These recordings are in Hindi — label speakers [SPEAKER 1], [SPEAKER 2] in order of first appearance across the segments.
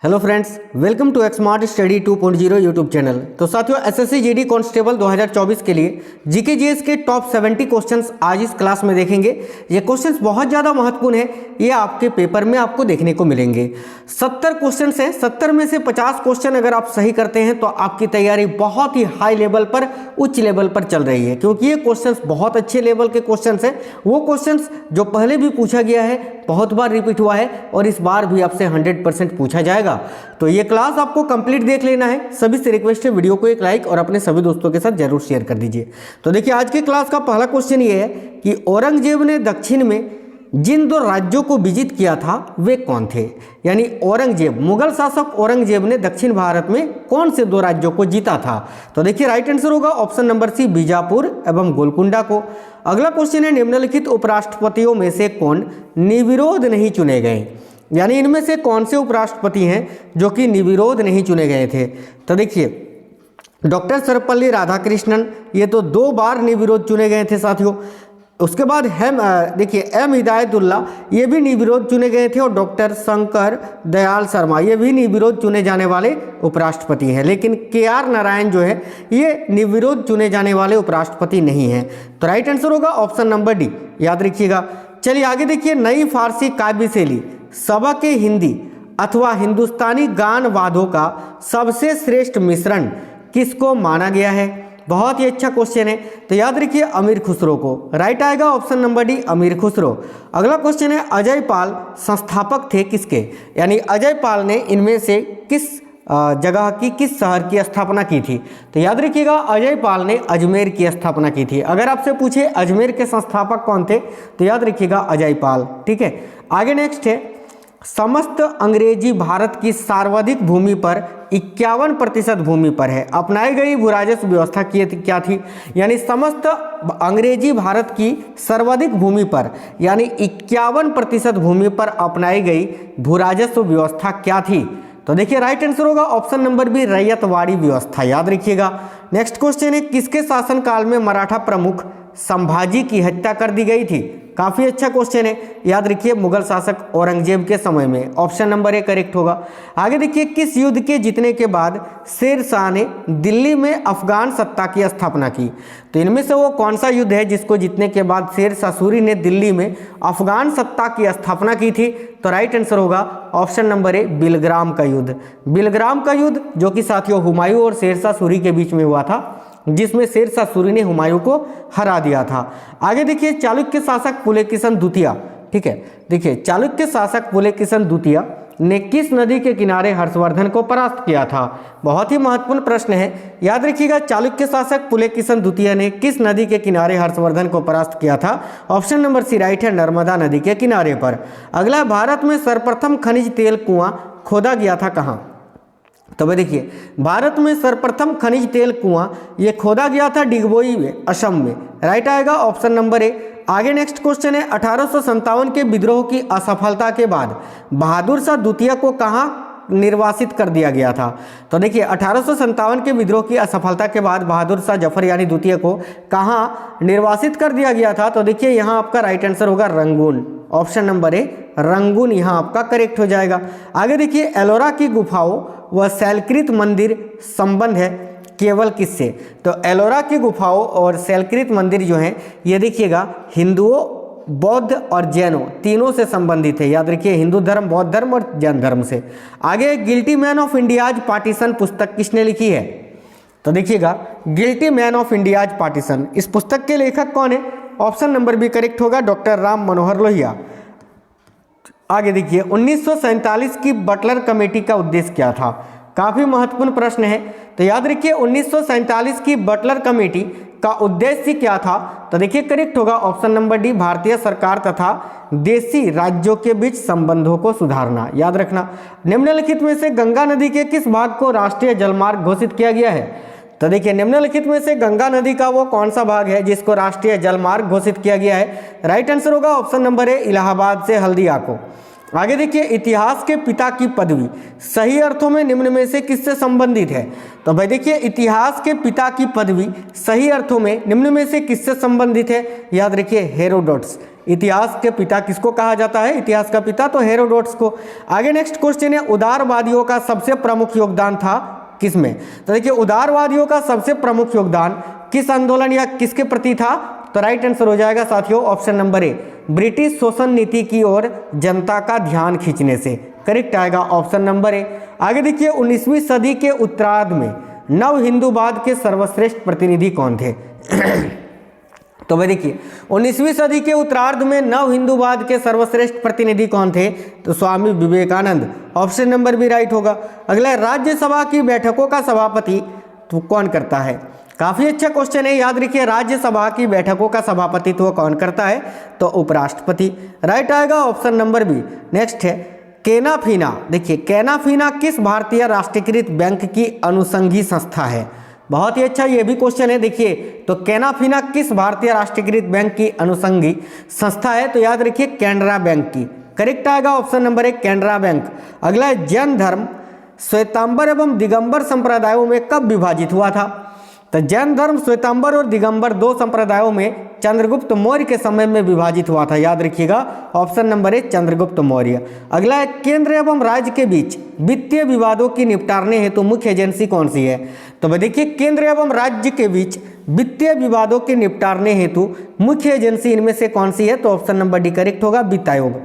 [SPEAKER 1] Hello friends, welcome to Exmart study 2.0 YouTube channel. तो साथियों, एसएससी जीडी कांस्टेबल 2024 के लिए जीके जीएस के टॉप 70 क्वेश्चंस आज इस क्लास में देखेंगे। ये क्वेश्चंस बहुत ज़्यादा महत्वपूर्ण है, ये आपके पेपर में आपको देखने को मिलेंगे। 70 क्वेश्चंस हैं, 70 में से 50 क्वेश्चन अगर आप सही करते हैं तो आपकी तैयारी बहुत ही हाई लेवल पर, उच्च लेवल पर चल रही है, क्योंकि ये क्वेश्चंस बहुत अच्छे लेवल के क्वेश्चंस हैं। वो क्वेश्चंस जो पहले भी पूछा गया है, बहुत बार रिपीट हुआ है और इस बार भी आपसे 100% पूछा जाएगा। तो ये क्लास आपको कंप्लीट देख लेना है। सभी से रिक्वेस्ट है, वीडियो को एक लाइक और अपने सभी दोस्तों के साथ जरूर शेयर कर दीजिए। तो देखिए, आज की क्लास का पहला क्वेश्चन ये है कि औरंगजेब ने दक्षिण में जिन दो राज्यों को विजित किया था वे कौन थे। यानी औरंगजेब, मुगल शासक औरंगजेब ने दक्षिण भारत में कौन से दो राज्यों को जीता था। तो देखिए, राइट आंसर होगा ऑप्शन नंबर सी, बीजापुर एवं गोलकुंडा को। अगला क्वेश्चन है, निम्नलिखित उपराष्ट्रपतियों में से कौन निर्विरोध नहीं चुने गए। यानी इनमें से कौन से उपराष्ट्रपति हैं जो कि निर्विरोध नहीं चुने गए थे। तो देखिए, डॉक्टर सर्वपल्ली राधाकृष्णन, ये तो 2 बार निर्विरोध चुने गए थे साथियों। उसके बाद देखिए एम हिदायतुल्ला, ये भी निर्विरोध चुने गए थे। और डॉक्टर शंकर दयाल शर्मा, ये भी निर्विरोध चुने जाने वाले उपराष्ट्रपति हैं। लेकिन KR नारायण जो है, ये निर्विरोध चुने जाने वाले उपराष्ट्रपति नहीं हैं। तो राइट आंसर होगा ऑप्शन नंबर डी, याद रखिएगा। चलिए आगे देखिए, नई फारसी काव्य शैली सबक हिंदी अथवा हिंदुस्तानी गान वाद्यों का सबसे श्रेष्ठ मिश्रण किसको माना गया है। बहुत ही अच्छा क्वेश्चन है, तो याद रखिए अमीर खुसरो को। राइट आएगा ऑप्शन नंबर डी, अमीर खुसरो। अगला क्वेश्चन है, अजय पाल संस्थापक थे किसके। यानी अजय पाल ने इनमें से किस जगह की, किस शहर की स्थापना की थी। तो याद रखिएगा अजय पाल ने अजमेर की स्थापना की थी। अगर आपसे पूछे अजमेर के संस्थापक कौन थे तो याद रखिएगा अजय पाल। ठीक है, आगे नेक्स्ट है, समस्त अंग्रेजी भारत की सर्वाधिक भूमि पर 51% भूमि पर है अपनाई गई भू राजस्व व्यवस्था की क्या थी। यानी समस्त अंग्रेजी भारत की सर्वाधिक भूमि पर, यानी 51% भूमि पर अपनाई गई भू राजस्व व्यवस्था क्या थी। तो देखिए, राइट आंसर होगा ऑप्शन नंबर बी, रैयतवाड़ी व्यवस्था, याद रखिएगा। नेक्स्ट क्वेश्चन है, किसके शासनकाल में मराठा प्रमुख संभाजी की हत्या कर दी गई थी। काफी अच्छा क्वेश्चन है, याद रखिए मुगल शासक औरंगजेब के समय में। ऑप्शन नंबर ए करेक्ट होगा। आगे देखिए, किस युद्ध के जीतने के बाद शेर शाह ने दिल्ली में अफगान सत्ता की स्थापना की। तो इनमें से वो कौन सा युद्ध है जिसको जीतने के बाद शेर शाह सूरी ने दिल्ली में अफगान सत्ता की स्थापना की थी। तो राइट आंसर होगा ऑप्शन नंबर ए, बिलग्राम का युद्ध। बिलग्राम का युद्ध जो कि साथियों हुमायूं और शेर शाह सूरी के बीच में हुआ था, जिसमें शेर शाह सूरी ने हुमायूं को हरा दिया था। आगे देखिए, चालुक्य शासक पुलकेशिन द्वितीय, ठीक है, देखिए चालुक्य शासक पुलकेशिन द्वितीय ने किस नदी के किनारे हर्षवर्धन को परास्त किया था। बहुत ही महत्वपूर्ण प्रश्न है, याद रखिएगा चालुक्य शासक पुलकेशिन द्वितीय ने किस नदी के किनारे हर्षवर्धन को परास्त किया था। ऑप्शन नंबर सी राइट है, नर्मदा नदी के किनारे पर। अगला, भारत में सर्वप्रथम खनिज तेल कुआं खोदा गया था कहाँ। तो भाई देखिए, भारत में सर्वप्रथम खनिज तेल कुआं ये खोदा गया था डिगबोई में, असम में। राइट आएगा ऑप्शन नंबर ए। आगे नेक्स्ट क्वेश्चन है, 1857 के विद्रोह की असफलता के बाद बहादुर शाह द्वितीय को कहाँ निर्वासित कर दिया गया था। तो देखिए, 1857 के विद्रोह की असफलता के बाद बहादुर शाह जफर यानी द्वितीय को कहाँ निर्वासित कर दिया गया था। तो देखिए, यहाँ आपका राइट आंसर होगा रंगून। ऑप्शन नंबर ए, रंगून यहाँ आपका करेक्ट हो जाएगा। आगे देखिए, एलोरा की गुफाओं व शैलकृत मंदिर संबंध है केवल किससे। तो एलोरा की गुफाओं और शैलकृत मंदिर जो हैं, ये देखिएगा हिंदुओं, बौद्ध और जैनों तीनों से संबंधित है। याद रखिए, हिंदू धर्म, बौद्ध धर्म और जैन धर्म से। आगे, guilty man of India's partition पुस्तक किसने लिखी है। तो देखिएगा, guilty man of India's partition, इस पुस्तक के लेखक कौन है। ऑप्शन नंबर बी करेक्ट होगा, डॉक्टर राम मनोहर लोहिया। आगे देखिए, 1947 की बटलर कमेटी का उद्देश्य क्या था। काफी महत्वपूर्ण प्रश्न है, तो याद रखिए 1947 की बटलर कमेटी का उद्देश्य क्या था। तो देखिए, करेक्ट होगा ऑप्शन नंबर डी, भारतीय सरकार तथा देशी राज्यों के बीच संबंधों को सुधारना। याद रखना, निम्नलिखित में से गंगा नदी के किस भाग को राष्ट्रीय जलमार्ग घोषित किया गया है। तो देखिए, निम्नलिखित में से गंगा नदी का वो कौन सा भाग है जिसको राष्ट्रीय जलमार्ग घोषित किया गया है। राइट आंसर होगा ऑप्शन नंबर ए, इलाहाबाद से हल्दिया को। आगे देखिए, इतिहास के पिता की पदवी सही अर्थों में निम्न में से किससे संबंधित है। तो भाई देखिए, इतिहास के पिता की पदवी सही अर्थों में निम्न में से किससे संबंधित है। याद रखिए, हेरोडोटस। इतिहास के पिता किसको कहा जाता है? इतिहास का पिता तो हेरोडोटस को। आगे नेक्स्ट क्वेश्चन है, उदारवादियों का सबसे प्रमुख योगदान था किसमें? तो देखिए उदारवादियों का सबसे प्रमुख योगदान किस आंदोलन या किसके प्रति था? तो राइट आंसर हो जाएगा साथियों ऑप्शन नंबर ए, ब्रिटिश शोषण नीति की ओर जनता का ध्यान खींचने से। करेक्ट आएगा ऑप्शन नंबर ए। आगे देखिए 19वीं सदी के उत्तरार्ध में नव हिंदूवाद के सर्वश्रेष्ठ प्रतिनिधि कौन थे? तो भाई देखिए 19वीं सदी के उत्तरार्ध में नव हिंदूवाद के सर्वश्रेष्ठ प्रतिनिधि कौन थे? तो Swami Vivekananda. Option number B right होगा। अगला राज्यसभा की बैठकों का सभापति तो कौन करता है? काफी अच्छा क्वेश्चन है, याद रखिए राज्यसभा की बैठकों का सभापतित्व कौन करता है? तो उपराष्ट्रपति। राइट आएगा ऑप्शन नंबर बी। नेक्स्ट है केनाफीना। देखिए केनाफीना किस भारतीय राष्ट्रीयकृत बैंक की अनुषंगी संस्था है? बहुत ही अच्छा ये भी क्वेश्चन है। देखिए तो केनाफीना किस भारतीय राष्ट्रीयकृत बैंक की अनुषंगी संस्था है? तो याद रखिए कैनरा बैंक की। करेक्ट आएगा ऑप्शन नंबर एक कैनरा बैंक। अगला है जैन धर्म श्वेतांबर एवं दिगंबर संप्रदायों में कब विभाजित हुआ था? तो जैन धर्म श्वेतांबर और दिगंबर दो संप्रदायों में चंद्रगुप्त मौर्य के समय में विभाजित हुआ था। याद रखिएगा ऑप्शन नंबर ए चंद्रगुप्त मौर्य। अगला है केंद्र एवं राज्य के बीच वित्तीय विवादों की निपटारने हेतु मुख्य एजेंसी कौन सी है? तो भाई देखिए केंद्र एवं राज्य के बीच वित्तीय विवादों के निपटारने हेतु मुख्य एजेंसी इनमें से कौन सी है? तो ऑप्शन नंबर डी करेक्ट होगा, वित्त आयोग।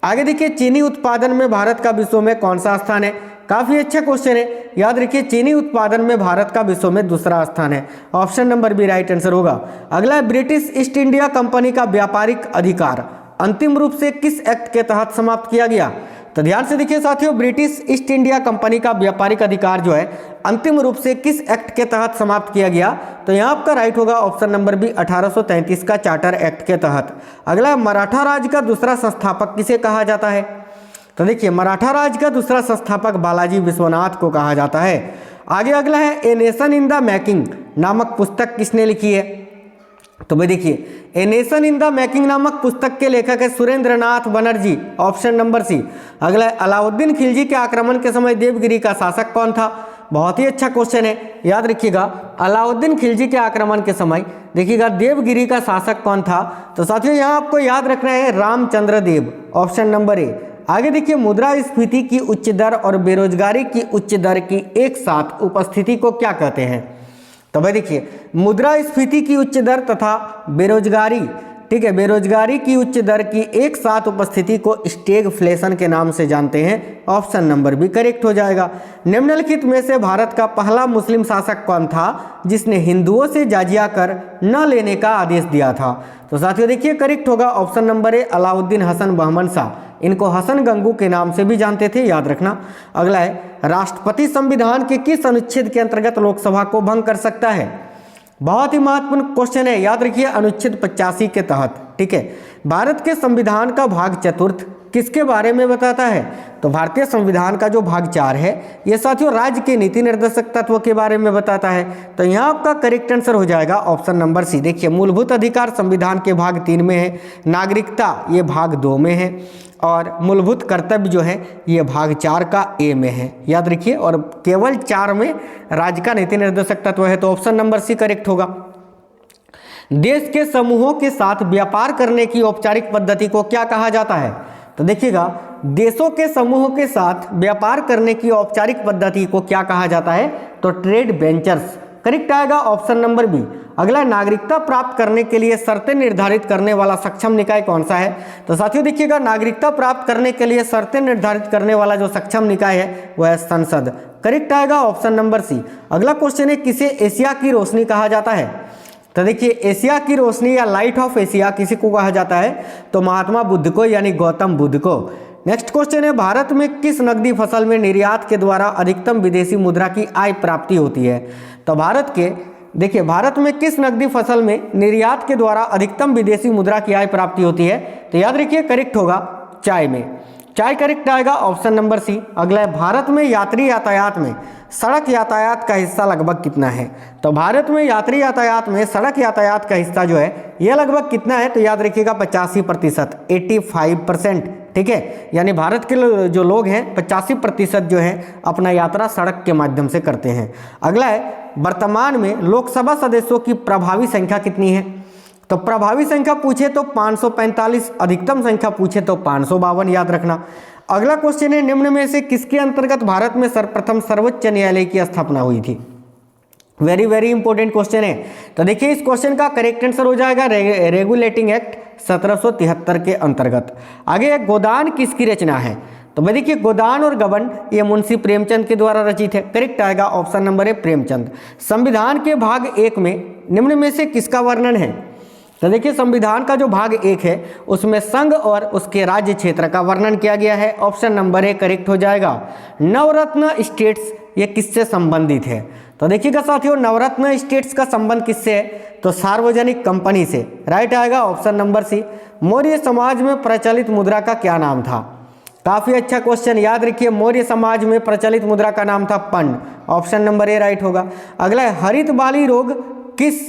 [SPEAKER 1] आगे देखिए चीनी उत्पादन में भारत का विश्व में कौन सा स्थान है? काफी अच्छा क्वेश्चन है, याद रखिए चीनी उत्पादन में भारत का विश्व में दूसरा स्थान है। Option number B right answer होगा। अगला है ब्रिटिश ईस्ट इंडिया कंपनी का व्यापारिक अधिकार अंतिम रूप से किस एक्ट के तहत समाप्त किया गया? तो ध्यान से देखिए साथियों ब्रिटिश ईस्ट इंडिया कंपनी का व्यापारिक अधिकार जो है अंतिम रूप से किस एक्ट के तहत समाप्त किया गया? तो यहाँ आपका राइट होगा ऑप्शन नंबर बी 1833 का चार्टर एक्ट के तहत। अगला मराठा राज्य का दूसरा संस्थापक किसे कहा जाता है? तो देखिए मराठा राज्य का दूसरा संस्थापक बालाजी विश्वनाथ को कहा जाता है। आगे अगला है a nation in the making नामक पुस्तक किसने लिखी है? तो भाई देखिए a nation in the making नामक पुस्तक के लेखक है Surendra Nath Banerjee. Option number C. अगला है अलाउद्दीन खिलजी के आक्रमण के समय देवगिरी का शासक कौन था? बहुत ही अच्छा क्वेश्चन है, याद रखिएगा अलाउद्दीन खिलजी के आक्रमण के समय देखिएगा देवगिरी का शासक कौन था? तो साथियों यहाँ आपको याद रखना है Ramchandra Dev. Option number A. आगे देखिए मुद्रास्फीति की उच्च दर और बेरोजगारी की उच्च दर की एक साथ उपस्थिति को क्या कहते हैं? तो भाई देखिए मुद्रास्फीति की उच्च दर तथा बेरोजगारी, ठीक है, बेरोजगारी की उच्च दर की एक साथ उपस्थिति को स्टैगफ्लेशन के नाम से जानते हैं। ऑप्शन नंबर बी करेक्ट हो जाएगा। निम्नलिखित में से भारत का पहला मुस्लिम शासक कौन था जिसने हिंदुओं से जाजिया कर न लेने का आदेश दिया था? तो साथियों देखिए करेक्ट होगा option number A Alauddin Hasan Bahman Shah. इनको हसन गंगू के नाम से भी जानते थे, याद रखना। अगला है राष्ट्रपति संविधान के किस अनुच्छेद के अंतर्गत लोकसभा को भंग कर सकता है? बहुत ही महत्वपूर्ण क्वेश्चन है, याद रखिए अनुच्छेद 85 के तहत। ठीक है, भारत के संविधान का भाग चतुर्थ किसके बारे में बताता है? तो भारतीय संविधान का जो भाग 4 है ये साथियों राज्य के नीति निर्देशक तत्व के बारे में बताता है। तो यहाँ आपका करेक्ट आंसर हो जाएगा ऑप्शन नंबर सी। देखिए मूलभूत अधिकार संविधान के भाग 3 में है, नागरिकता ये भाग 2 में है और मूलभूत कर्तव्य जो है ये भाग 4 का ए में है, याद रखिए। और केवल 4 में राज्य का नीति निर्देशक तत्व है, तो ऑप्शन नंबर सी करेक्ट होगा। देश के समूहों के साथ व्यापार करने की औपचारिक पद्धति को क्या कहा जाता है? तो देखिएगा देशों के समूहों के साथ व्यापार करने की औपचारिक पद्धति को क्या कहा जाता है? तो ट्रेड वेंचर्स। करेक्ट आएगा ऑप्शन नंबर बी। अगला नागरिकता प्राप्त करने के लिए शर्तें निर्धारित करने वाला सक्षम निकाय कौन सा है? तो साथियों देखिएगा नागरिकता प्राप्त करने के लिए शर्तें निर्धारित करने वाला जो सक्षम निकाय है वह है संसद। करेक्ट आएगा ऑप्शन नंबर सी। अगला क्वेश्चन है किसे एशिया की रोशनी कहा जाता है? तो देखिए एशिया की रोशनी या लाइट ऑफ एशिया किसी को कहा जाता है? तो महात्मा बुद्ध को, यानी गौतम बुद्ध को। नेक्स्ट क्वेश्चन है भारत में किस नकदी फसल में निर्यात के द्वारा अधिकतम विदेशी मुद्रा की आय प्राप्ति होती है? तो भारत में किस नकदी फसल में निर्यात के द्वारा अधिकतम विदेशी मुद्रा की आय प्राप्ति होती है? तो याद रखिए करेक्ट होगा चाय में। चाय करेक्ट आएगा ऑप्शन नंबर सी। अगला है भारत में यात्री यातायात में सड़क यातायात का हिस्सा लगभग कितना है? तो भारत में यात्री यातायात में सड़क यातायात का हिस्सा जो है यह लगभग कितना है? तो याद रखिएगा 85%, 85%। ठीक है, यानी भारत के जो लोग हैं 85% जो है अपना यात्रा सड़क के माध्यम से करते हैं। अगला है वर्तमान में लोकसभा सदस्यों की प्रभावी संख्या कितनी है? तो प्रभावी संख्या पूछे तो 545, अधिकतम संख्या पूछे तो 552 याद रखना। अगला क्वेश्चन है, निम्न में से किसके अंतर्गत भारत में सर्वप्रथम सर्वोच्च न्यायालय की स्थापना हुई थी? वेरी वेरी इंपॉर्टेंट क्वेश्चन है। तो देखिए इस क्वेश्चन का करेक्ट आंसर हो जाएगा रेगुलेटिंग एक्ट 1773 के अंतर्गत। आगे एक गोदान किसकी रचना है? तो भाई देखिए गोदान और गबन ये मुंशी प्रेमचंद के द्वारा रचित है। करेक्ट आएगा ऑप्शन नंबर ए प्रेमचंद। संविधान के भाग 1 में निम्न में से किसका वर्णन है? तो देखिए संविधान का जो भाग 1 है उसमें संघ और उसके राज्य क्षेत्र का वर्णन किया गया है। ऑप्शन नंबर ए करेक्ट हो जाएगा। नवरत्न स्टेट्स ये किससे संबंधित है? तो देखिएगा साथियों नवरत्न स्टेट्स का संबंध किससे है? तो सार्वजनिक कंपनी से। राइट आएगा ऑप्शन नंबर सी। मौर्य समाज में प्रचलित मुद्रा का क्या नाम था? काफी अच्छा क्वेश्चन, याद रखिए मौर्य समाज में प्रचलित मुद्रा का नाम था पंड। ऑप्शन नंबर ए राइट होगा। अगला है हरित बाली रोग किस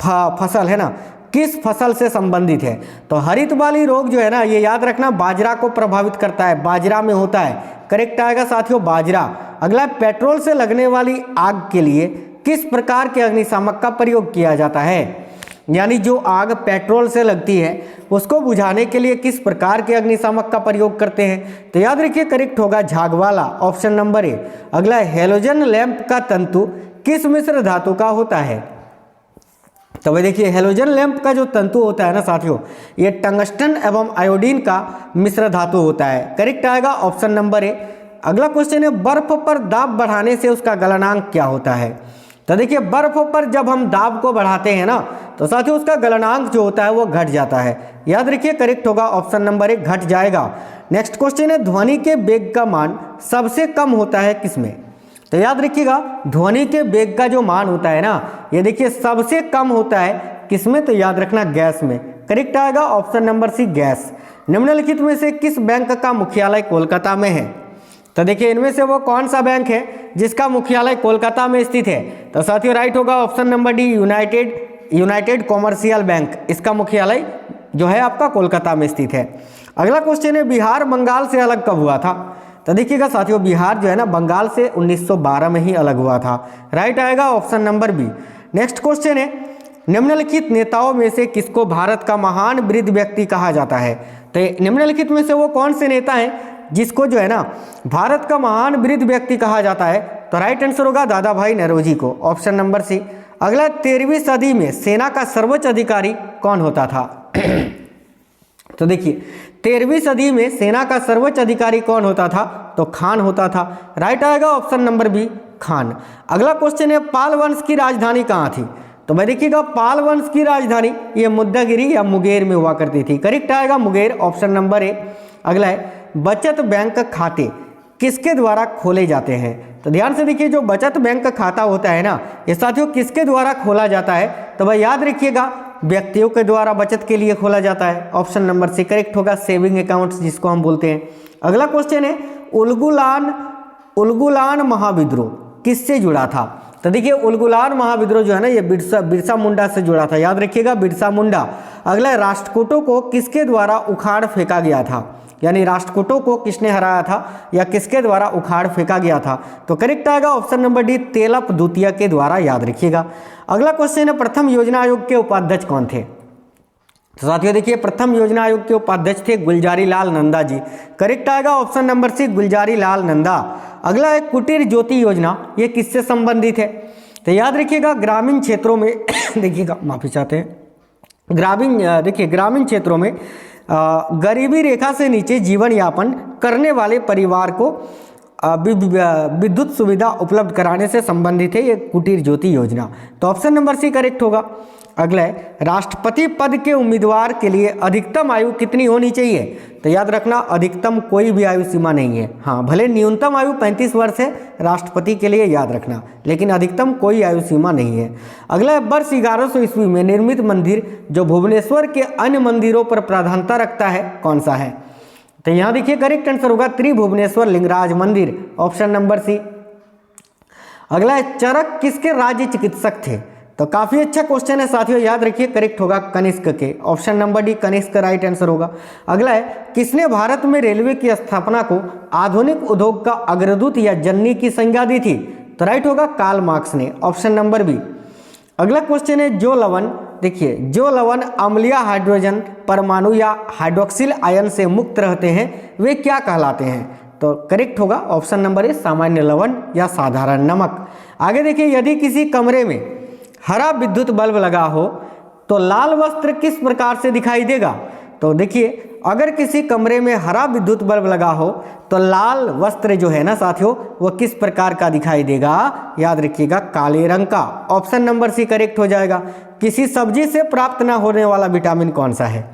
[SPEAKER 1] फसल है ना, किस फसल से संबंधित है? तो हरित बाली रोग जो है ना ये याद रखना बाजरा को प्रभावित करता है, बाजरा में होता है। करेक्ट आएगा साथियों बाजरा। अगला पेट्रोल से लगने वाली आग के लिए किस प्रकार के अग्निशामक का प्रयोग किया जाता है? यानी जो आग पेट्रोल से लगती है उसको बुझाने के लिए किस प्रकार के अग्निशामक का प्रयोग करते हैं? तो याद रखिए करेक्ट होगा झाग वाला। ऑप्शन नंबर ए। अगला हेलोजन लैंप का तंतु किस मिश्र धातु का होता है? तो भाई देखिए हेलोजन लैंप का जो तंतु होता है ना साथियों ये टंगस्टन एवं आयोडीन का मिश्र धातु होता है। करेक्ट आएगा ऑप्शन नंबर ए। अगला क्वेश्चन है बर्फ पर दाब बढ़ाने से उसका गलनांक क्या होता है? तो देखिए बर्फ पर जब हम दाब को बढ़ाते हैं ना तो साथियों उसका गलनांक जो होता है वो घट जाता है। याद रखिए करेक्ट होगा ऑप्शन नंबर ए घट जाएगा। नेक्स्ट क्वेश्चन है ध्वनि के वेग का मान सबसे कम होता है किसमें? तो याद रखिएगा ध्वनि के वेग का जो मान होता है ना ये देखिए सबसे कम होता है किसमें? तो याद रखना गैस में। करेक्ट आएगा ऑप्शन नंबर सी गैस। निम्नलिखित में से किस बैंक का मुख्यालय कोलकाता में है? तो देखिए इनमें से वो कौन सा बैंक है जिसका मुख्यालय कोलकाता में स्थित है? तो साथियों राइट होगा option number D United commercial bank. इसका मुख्यालय जो है आपका कोलकाता में स्थित है। अगला क्वेश्चन है बिहार बंगाल से अलग कब हुआ था? तो देखिएगा साथियों बिहार जो है ना बंगाल से 1912 में ही अलग हुआ था। राइट आएगा option number B. Next question है निम्नलिखित नेताओं में से किसको भारत का महान वृद्ध व्यक्ति कहा जाता है? तो निम्नलिखित में से वो कौन से नेता हैं जिसको जो है ना भारत का महान वृद्ध व्यक्ति कहा जाता है? तो राइट आंसर होगा दादा भाई नौरोजी को। Option number C. अगला 13वीं सदी में सेना का सर्वोच्च अधिकारी कौन होता था? तो देखिए 13वीं सदी में सेना का सर्वोच्च अधिकारी कौन होता था? तो खान होता था। राइट आएगा ऑप्शन नंबर बी खान। अगला क्वेश्चन है पाल वंश की राजधानी कहाँ थी? तो भाई देखिएगा पाल वंश की राजधानी ये मुद्दागिरी या मुंगेर में हुआ करती थी। करेक्ट आएगा मुंगेर। ऑप्शन नंबर ए। अगला है बचत बैंक खाते किसके द्वारा खोले जाते हैं? तो ध्यान से देखिए जो बचत बैंक का खाता होता है ना ये साथियों किसके द्वारा खोला जाता है? तो भाई याद रखिएगा व्यक्तियों के द्वारा बचत के लिए खोला जाता है। ऑप्शन नंबर सी करेक्ट होगा सेविंग अकाउंट्स जिसको हम बोलते हैं। अगला क्वेश्चन है उलगुलान महाविद्रोह किससे जुड़ा था? तो देखिए उलगुलान महाविद्रोह जो है ना ये बिरसा मुंडा से जुड़ा था। याद रखिएगा बिरसा मुंडा। अगला राष्ट्रकूटों को किसके द्वारा उखाड़ फेंका गया था? यानी राष्ट्रकूटों को किसने हराया था या किसके द्वारा उखाड़ फेंका गया था? तो करेक्ट आएगा ऑप्शन नंबर डी तेलप द्वितीय के द्वारा। याद रखिएगा। अगला क्वेश्चन है प्रथम योजना आयोग के उपाध्यक्ष कौन थे? तो साथियों देखिए प्रथम योजना आयोग के उपाध्यक्ष थे गुलजारी लाल नंदा जी। करेक्ट आएगा ऑप्शन नंबर सी गुलजारी लाल नंदा। अगला है कुटीर ज्योति योजना ये किससे संबंधित है? तो याद रखिएगा ग्रामीण क्षेत्रों में देखिएगा माफी चाहते हैं ग्रामीण क्षेत्रों में गरीबी रेखा से नीचे जीवन यापन करने वाले परिवार को विद्युत सुविधा उपलब्ध कराने से संबंधित है ये कुटीर ज्योति योजना। तो ऑप्शन नंबर सी करेक्ट होगा। अगला है राष्ट्रपति पद के उम्मीदवार के लिए अधिकतम आयु कितनी होनी चाहिए? तो याद रखना अधिकतम कोई भी आयु सीमा नहीं है। हाँ भले न्यूनतम आयु 35 वर्ष है राष्ट्रपति के लिए याद रखना, लेकिन अधिकतम कोई आयु सीमा नहीं है। अगला है वर्ष 1100 ईस्वी में निर्मित मंदिर जो भुवनेश्वर के अन्य मंदिरों पर प्राधान्यता रखता है कौन सा है? तो यहाँ देखिए करेक्ट आंसर होगा त्रिभुवनेश्वर लिंगराज मंदिर। Option number C. अगला है चरक किसके राज्य चिकित्सक थे? तो काफी अच्छा क्वेश्चन है साथियों। याद रखिए करेक्ट होगा कनिष्क के। Option number D Kanishka right answer होगा। अगला है किसने भारत में रेलवे की स्थापना को आधुनिक उद्योग का अग्रदूत या जननी की संज्ञा दी थी? तो राइट होगा कार्ल मार्क्स ने। Option number B. अगला क्वेश्चन है जो लवण देखिए जो लवण अम्लीय हाइड्रोजन परमाणु या हाइड्रोक्सिल आयन से मुक्त रहते हैं वे क्या कहलाते हैं? तो करेक्ट होगा ऑप्शन नंबर ए सामान्य लवण या साधारण नमक। आगे देखिए, यदि किसी कमरे में हरा विद्युत बल्ब लगा हो तो लाल वस्त्र किस प्रकार से दिखाई देगा? तो देखिए, अगर किसी कमरे में हरा विद्युत बल्ब लगा हो तो लाल वस्त्र जो है ना साथियों, वो किस प्रकार का दिखाई देगा? याद रखिएगा, काले रंग का। ऑप्शन नंबर सी करेक्ट हो जाएगा। किसी सब्जी से प्राप्त न होने वाला विटामिन कौन सा है?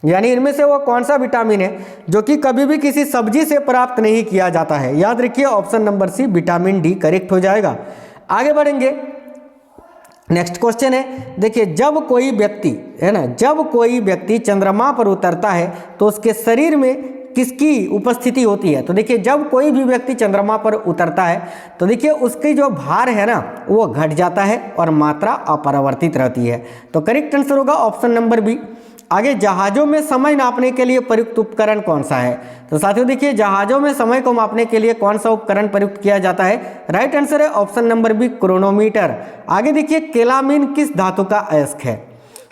[SPEAKER 1] यानी इनमें से वो कौन सा विटामिन है जो कि कभी भी किसी सब्जी से प्राप्त नहीं किया जाता है? याद रखिए option number C vitamin D correct हो जाएगा। आगे बढ़ेंगे, नेक्स्ट क्वेश्चन है, देखिए जब कोई व्यक्ति है ना, जब कोई व्यक्ति चंद्रमा पर उतरता है तो उसके शरीर में किसकी उपस्थिति होती है? तो देखिए, जब कोई भी व्यक्ति चंद्रमा पर उतरता है तो देखिए उसकी जो भार है ना वो घट जाता है और मात्रा अपरिवर्तित रहती है। तो करेक्ट आंसर होगा ऑप्शन नंबर बी। आगे, जहाज़ों में समय नापने के लिए प्रयुक्त उपकरण कौन सा है? तो साथियों देखिए, जहाज़ों में समय को मापने के लिए कौन सा उपकरण प्रयुक्त किया जाता है? राइट आंसर है ऑप्शन नंबर बी, क्रोनोमीटर। आगे देखिए, केलामीन किस धातु का अयस्क है?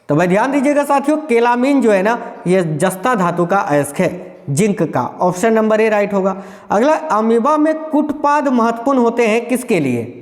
[SPEAKER 1] तो भाई ध्यान दीजिएगा साथियों, केलामीन जो है ना ये जस्ता धातु का अयस्क है, जिंक का। ऑप्शन नंबर ए राइट होगा। अगला, अमीबा में कूटपाद महत्वपूर्ण होते हैं किसके लिए?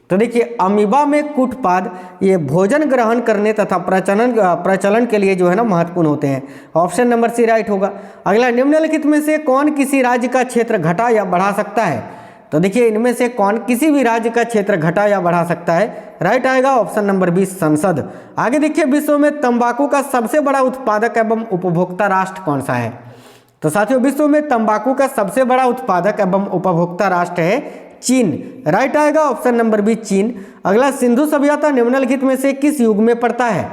[SPEAKER 1] तो देखिए, अमीबा में कूटपाद ये भोजन ग्रहण करने तथा प्रचलन के लिए जो है ना महत्वपूर्ण होते हैं। ऑप्शन नंबर सी राइट होगा। अगला, निम्नलिखित में से कौन किसी राज्य का क्षेत्र घटा या बढ़ा सकता है? तो देखिए, इनमें से कौन किसी भी राज्य का क्षेत्र घटा या बढ़ा सकता है? राइट आएगा ऑप्शन नंबर बी, संसद। आगे देखिए, विश्व में तंबाकू का सबसे बड़ा उत्पादक एवं उपभोक्ता राष्ट्र कौन सा है? तो साथियों, विश्व में तंबाकू का सबसे बड़ा उत्पादक एवं उपभोक्ता राष्ट्र है चीन। राइट आएगा ऑप्शन नंबर बी, चीन। अगला, सिंधु सभ्यता निम्नलिखित में से किस युग में पड़ता है?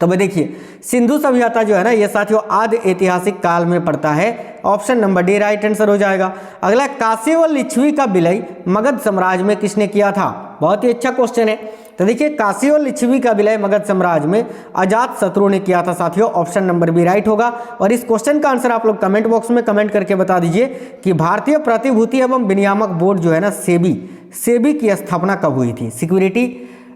[SPEAKER 1] तो भाई देखिए, सिंधु सभ्यता जो है ना ये साथियों आदि ऐतिहासिक काल में पड़ता है। Option number D right answer हो जाएगा। अगला, काशी व लिच्छवी का विलय मगध साम्राज्य में किसने किया था? बहुत ही अच्छा क्वेश्चन है। तो देखिए, काशी और लिच्छवी का विलय मगध साम्राज्य में अजात शत्रु ने किया था साथियों। ऑप्शन नंबर बी राइट होगा। और इस क्वेश्चन का आंसर आप लोग कमेंट बॉक्स में कमेंट करके बता दीजिए कि भारतीय प्रतिभूति एवं विनियामक बोर्ड जो है ना सेबी की स्थापना कब हुई थी? सिक्योरिटी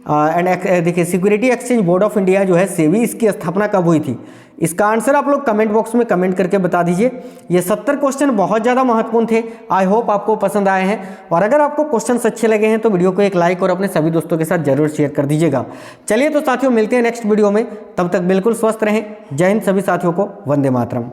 [SPEAKER 1] देखिए, security exchange board of India जो है सेबी, इसकी स्थापना कब हुई थी? इसका आंसर आप लोग कमेंट बॉक्स में कमेंट करके बता दीजिए। ये 70 क्वेश्चन बहुत ज़्यादा महत्वपूर्ण थे। आई होप आपको पसंद आए हैं, और अगर आपको क्वेश्चंस अच्छे लगे हैं तो वीडियो को एक लाइक और अपने सभी दोस्तों के साथ जरूर शेयर कर दीजिएगा। चलिए तो साथियों, मिलते हैं नेक्स्ट वीडियो में, तब तक बिल्कुल स्वस्थ रहें। जय हिंद सभी साथियों को, वंदे मातरम।